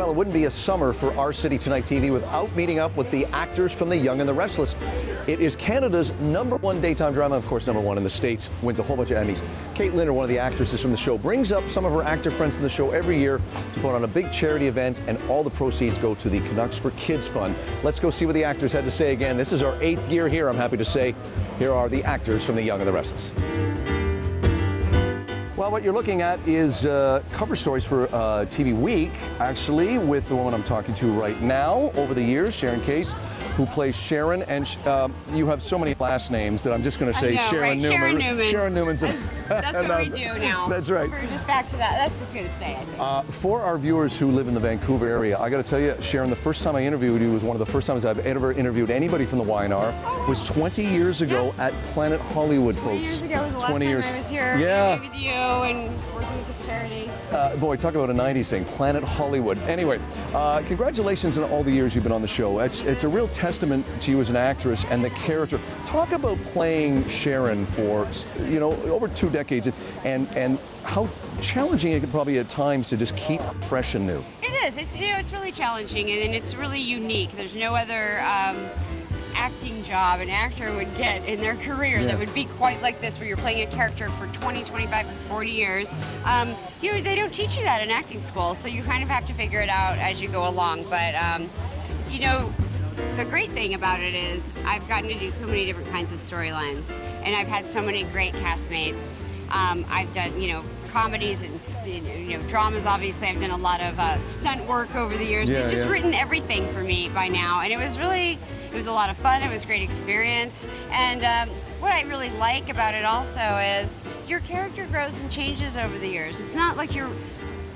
Well, it wouldn't be a summer for Our City Tonight TV without meeting up with the actors from the Young and the Restless. It is Canada's #1 daytime drama, of course, #1 in the States, wins a whole bunch of Emmys. Kate Linder, one of the actresses from the show, brings up some of her actor friends in the show every year to put on a big charity event, and all the proceeds go to the Canucks for Kids Fund. Let's go see what the actors had to say again. This is our 8th year here, I'm happy to say. Here are the actors from the Young and the Restless. Well, what you're looking at is cover stories for TV Week, actually, with the woman I'm talking to right now over the years, Sharon Case, who plays Sharon, and you have so many last names that I'm just going to say Sharon Newman. Sharon Newman. Sharon Newman's. That's what we do now. That's right. We're just back to that. That's just going to stay, I think. For our viewers who live in the Vancouver area, I got to tell you, Sharon, the first time I interviewed you was one of the first times I've ever interviewed anybody from the YNR. It was 20 years ago at Planet Hollywood, 20 folks. years ago was the last time I was here with you and working with this charity. Boy, talk about a 90s thing, Planet Hollywood. Anyway, congratulations on all the years you've been on the show. It's a real testament to you as an actress and the character. Talk about playing Sharon for, over 2 decades and how challenging it could probably at times to just keep fresh and new. It is. It's really challenging and it's really unique. There's no other acting job an actor would get in their career that would be quite like this, where you're playing a character for 20, 25, and 40 years. They don't teach you that in acting school, so you kind of have to figure it out as you go along. But the great thing about it is I've gotten to do so many different kinds of storylines, and I've had so many great castmates. I've done, comedies and dramas. Obviously, I've done a lot of stunt work over the years. They've just written everything for me by now, and it was a lot of fun. It was a great experience, and what I really like about it also is your character grows and changes over the years. It's not like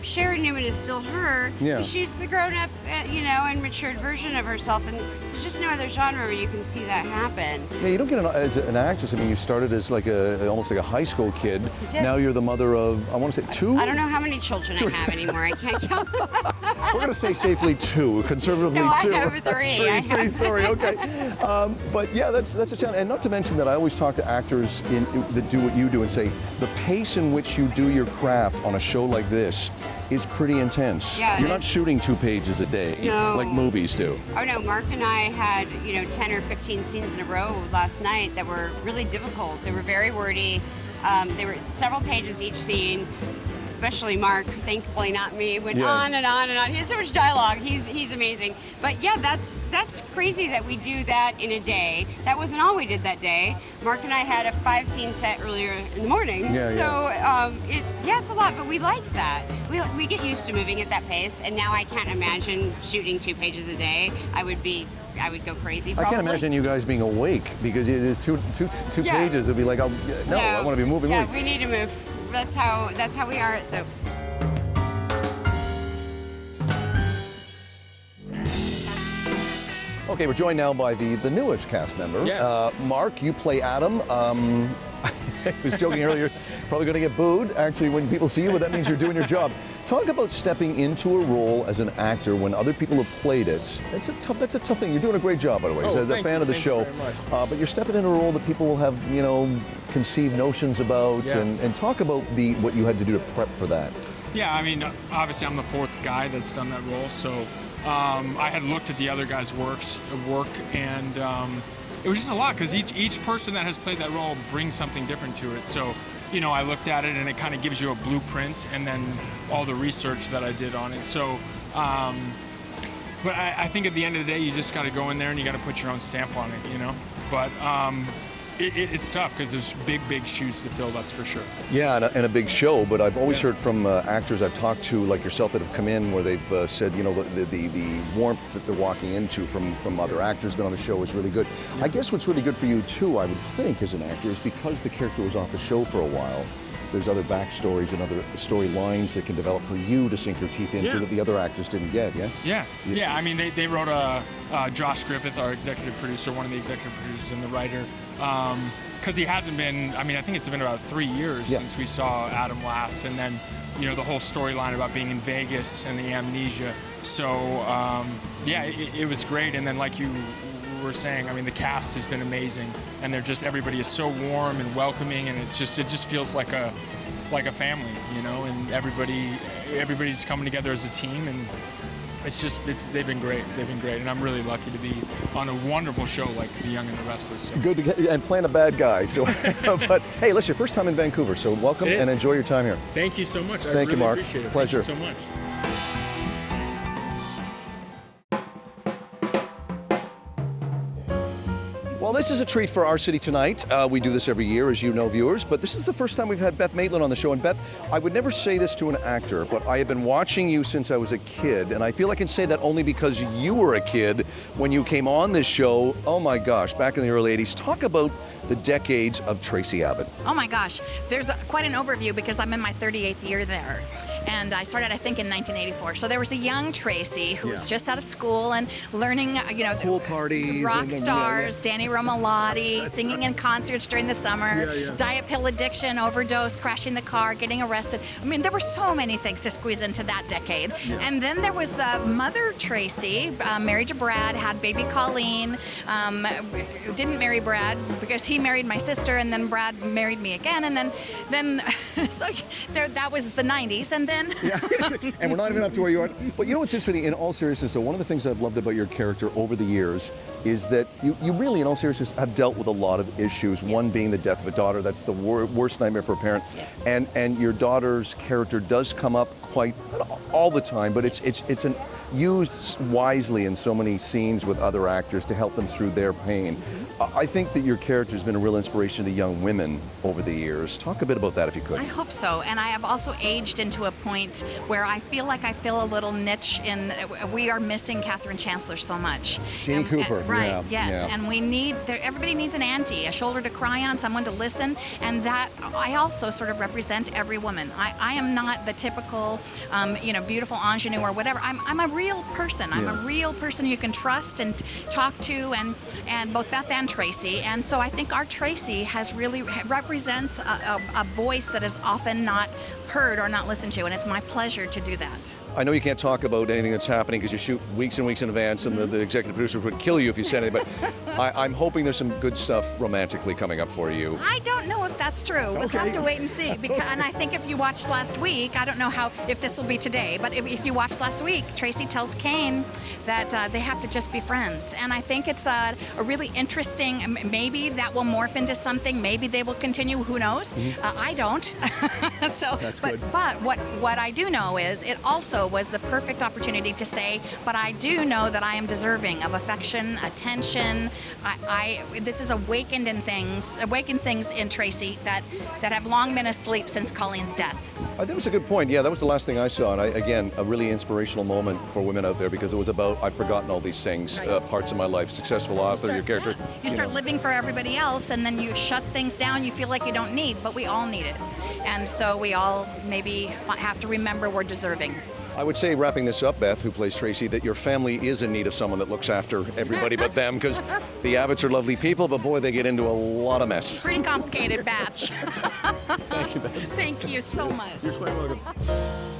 Sharon Newman is still her. She's the grown-up, and matured version of herself, and there's just no other genre where you can see that happen. Yeah, you don't get as an actress. I mean, you started as almost like a high school kid. Now you're the mother of, I want to say 2? I don't know how many children I have anymore. I can't count. We're going to say safely 2, conservatively 2. I have 3. Three, sorry, okay. But yeah, that's a challenge. And not to mention that I always talk to actors that do what you do and say, the pace in which you do your craft on a show like this is pretty intense. Yeah, you're not shooting 2 pages a day like movies do. Oh no, Mark and I had 10 or 15 scenes in a row last night that were really difficult. They were very wordy. They were several pages each scene. Especially Mark, thankfully not me, went on and on and on. He has so much dialogue. He's amazing. But yeah, that's crazy that we do that in a day. That wasn't all we did that day. Mark and I had a 5-scene set earlier in the morning. It's a lot, but we like that. We get used to moving at that pace, and now I can't imagine shooting 2 pages a day. I would go crazy probably. I can't imagine you guys being awake because two pages would be like, I want to be moving. Yeah, we need to move. That's how we are at Soaps. Okay, we're joined now by the newest cast member. Yes. Mark, you play Adam. I was joking earlier, probably going to get booed, actually, when people see you, but that means you're doing your job. Talk about stepping into a role as an actor when other people have played it. That's a tough thing. You're doing a great job, by the way. As a fan of the show. But you're stepping into a role that people will have, conceived notions about, and talk about what you had to do to prep for that. Yeah, I mean, obviously I'm the 4th guy that's done that role, so I had looked at the other guys' work, and it was just a lot, because each person that has played that role brings something different to it. So, I looked at it, and it kind of gives you a blueprint, and then all the research that I did on it. So, but I think at the end of the day, you just got to go in there and you got to put your own stamp on it, But it's tough because there's big shoes to fill, that's for sure. Yeah, and a big show, but I've always heard from actors I've talked to, like yourself, that have come in where they've said, the warmth that they're walking into from other actors been on the show is really good. I guess what's really good for you too, I would think, as an actor, is because the character was off the show for a while, there's other backstories and other storylines that can develop for you to sink your teeth into that the other actors didn't get, Yeah, I mean, they wrote Josh Griffith, our executive producer, one of the executive producers and the writer, because he hasn't been, I think it's been about 3 years since we saw Adam last, and then, the whole storyline about being in Vegas and the amnesia. So, it was great, and then like you were saying, the cast has been amazing, and everybody is so warm and welcoming, and it just feels like a family, and everybody's coming together as a team, and they've been great. They've been great, and I'm really lucky to be on a wonderful show like the Young and the Restless. So. Good to get and playing a bad guy. So, but hey, listen, your first time in Vancouver, so welcome and enjoy your time here. Thank you so much. Thank you, Mark. Appreciate it. Pleasure. Thank you so much. Well, this is a treat for our city tonight. We do this every year, as you know, viewers, but this is the first time we've had Beth Maitland on the show. And Beth, I would never say this to an actor, but I have been watching you since I was a kid, and I feel I can say that only because you were a kid when you came on this show. Oh my gosh, back in the early 80s. Talk about the decades of Tracy Abbott. Oh my gosh, there's quite an overview because I'm in my 38th year there. And I started, I think, in 1984. So there was a young Tracy who was just out of school and learning, Pool parties, rock stars, Danny Romalotti, singing in concerts during the summer, diet pill addiction, overdose, crashing the car, getting arrested. I mean, there were so many things to squeeze into that decade. And then there was the mother Tracy, married to Brad, had baby Colleen, didn't marry Brad because he married my sister, and then Brad married me again, and then so that was the 90s, and then and we're not even up to where you are. But you know what's interesting, in all seriousness, so one of the things I've loved about your character over the years is that you really, in all seriousness, have dealt with a lot of issues. One being the death of a daughter. That's the worst nightmare for a parent. And your daughter's character does come up quite, not all the time, but it's used wisely in so many scenes with other actors to help them through their pain. I think that your character has been a real inspiration to young women over the years. Talk a bit about that if you could. I hope so. And I have also aged into a point where I feel like I fill a little niche in, we are missing Catherine Chancellor so much. Jeanne Cooper. Right, yes. And we need, everybody needs an auntie, a shoulder to cry on, someone to listen. And that, I also sort of represent every woman. I am not the typical, beautiful ingenue or whatever. I'm a real person. I'm a real person you can trust and talk to, and both Beth and Tracy. And so I think our Tracy represents a voice that is often not heard or not listened to, and it's my pleasure to do that. I know you can't talk about anything that's happening because you shoot weeks and weeks in advance, and the executive producer would kill you if you said anything, but I'm hoping there's some good stuff romantically coming up for you. I don't know if that's true. We'll have to wait and see. And I think if you watched last week, I don't know if this will be today, but if you watched last week, Tracy tells Kane that they have to just be friends. And I think it's a really interesting, maybe that will morph into something, maybe they will continue, who knows? I don't. So, but what I do know is it also was the perfect opportunity to say, but I do know that I am deserving of affection, attention. This is awakened things in Tracy that have long been asleep since Colleen's death. I think it was a good point. Yeah, that was the last thing I saw. And again, a really inspirational moment for women out there because it was about, I've forgotten all these things, parts of my life, successful author, your character. You start living for everybody else, and then you shut things down you feel like you don't need, but we all need it. And so we all maybe have to remember we're deserving. I would say, wrapping this up, Beth, who plays Tracy, that your family is in need of someone that looks after everybody but them, because the Abbotts are lovely people, but boy, they get into a lot of mess. Pretty complicated batch. Thank you, Beth. Thank you so much. You're quite welcome.